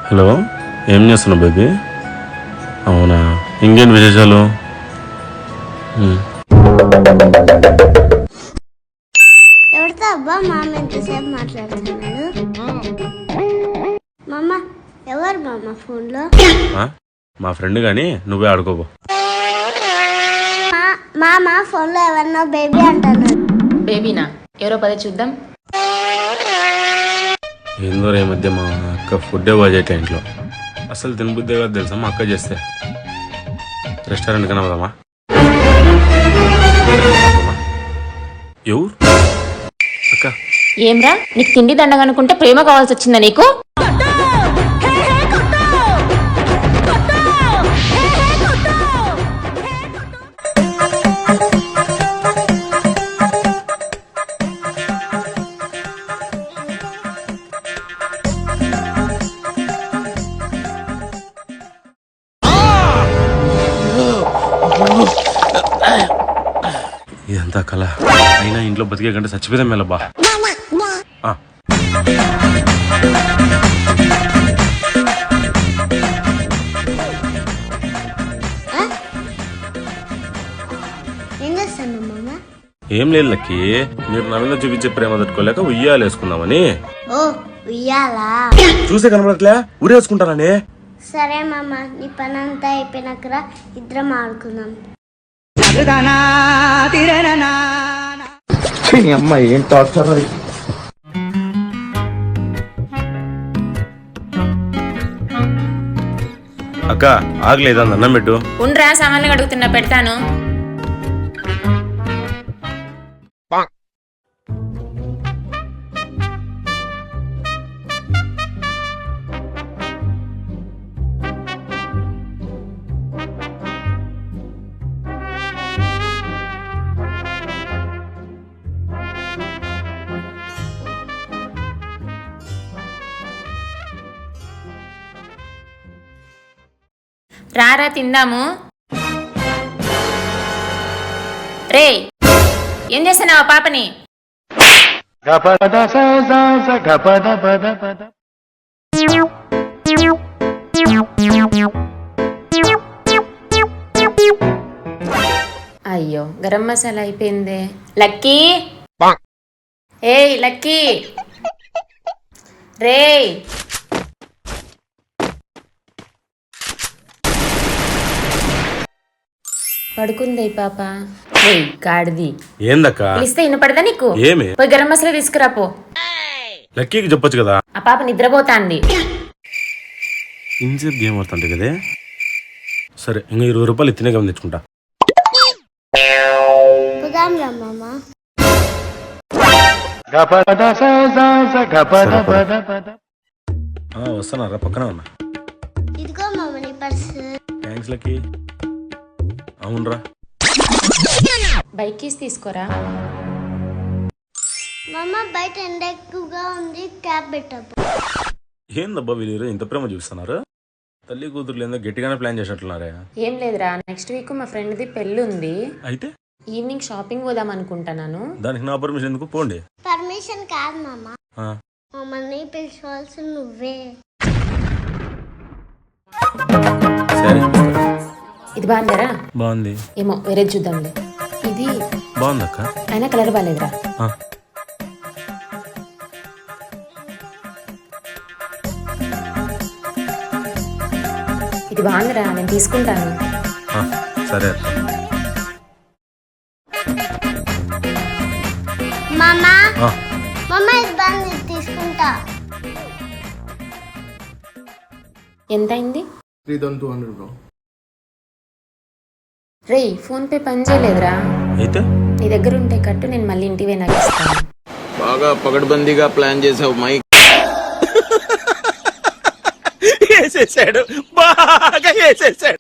Hello, ఏం చేస్తున్నావు baby? అవునా, ఇంకేంటి విశేషాలు? ఎవరితో అబ్బా మామ ఎంతసేపు మాట్లాడుతున్నాడు? మామ ఎవరు మామ ఫోన్లో? మా ఫ్రెండ్ గాని, నువ్వే ఆడుకోబో. మామ ఫోన్లో ఎవరినో బేబీ అంటున్నాడు. బేబీనా? ఎవరో పదే చూద్దాం. ఏందో ఈ మధ్య మా అక్క ఫుడ్ బడ్జెట్ ఇంట్లో అసలు తినబుద్దే కాదు తెలుసా. మా అక్క చేస్తే రెస్టారెంట్ కన్నా పోదామా? ఎవరు అక్క? ఏమ్రా, నీకు తిండి దండగనుకుంటే ప్రేమ కావాల్సి వచ్చిందా నీకు? ఇదంతా కళ అయినా ఇంట్లో బతికే కంటే చచ్చిపోదాం మేలబ్బా. ఏం చేస్తాను మామ? ఏం లేదు లక్కి, మీరు నా మీద చూపించే ప్రేమ తట్టుకోలేక ఉయ్యాలు వేసుకుందామని. ఓ ఉయ్యాలా? చూసే కనబడట్లే, ఊరేసుకుంటానని. సరే మామ, నీ పని అంతా అయిపోయినాక ఇద్దరం ఆడుకుందాం. అమ్మాయి ఏం టార్చర్. అక్క ఆగలేదా? అన్నం పెట్టు. ఉండ్రా, సామాన్లు అడుగుతున్నా, పెడతాను. రారా తిందాము. రే, ఏం చేస్తున్నావా పాపని? అయ్యో, గరం మసాలా అయిపోయిందే. లక్కీ, ఏయ్ లక్కీ, రే పడుకుంది పాప. గాడిది ఏందక్క? పిలిస్తే వినపడదా నీకు? ఏమి? పోయి గరం మసాలా తీసుకురా పో. లక్కీకి చెప్పొచ్చు కదా. ఆ పాప నిద్రపోతాంది. ఇంసేపు గేమ్ ఆడుతుంటే కదే. సరే, ఇంకా 20 రూపాయలు తినే గమని తెచ్చుకుంటా. పోదాం రా మామ. వస్తున్నారా? పక్కన ఉన్నా. ఇదిగో మామ నీ పర్సు. Thanks lucky. అవునరా, బైక్ కీస్ తీసుకోరా. మామ బయట ఎండ ఎక్కువగా ఉంది, క్యాబ్ పెట్టకు. ఏందబ్బా వీళ్ళు ఇంత ప్రేమ చూస్తున్నారు? తల్లి కూతురు ఏందో గట్టిగానే ప్లాన్ చేసినట్లున్నారే. ఏం లేదురా, నెక్స్ట్ వీక్ మా ఫ్రెండ్ది పెళ్ళి ఉంది. అయితే ఈవినింగ్ షాపింగ్ పోదాం అనుకుంటున్నాను. దానికి నా పర్మిషన్ ఎందుకు? పోండి. పర్మిషన్ కాదు మామ, మమ్మల్ని పిలుచుకోవాల్సి నువ్వే. సరే, ఇది బాగుందరా? బాగుంది. ఏమో వేరే చూద్దాంలే. ఇది బాగుందక్క. అయినా కలర్ బాగాలేదురా. ఇది బాగుందిరా, నేను తీసుకుంటాను. సరే మామ, మామ ఇది బాగుంది, తీసుకుంటా. ఎంత అయింది? 3200 బ్రో. రే, ఫోన్ పే పని చేయలేదురా. అయితే నీ దగ్గర ఉంటే కట్టు, నేను మళ్ళీ ఇంటికి పోయినాక ఇస్తాను. బాగా పగడ్బందీగా ప్లాన్ చేసావు మైక్. వేసేసాడు, బాగా వేసేసాడు.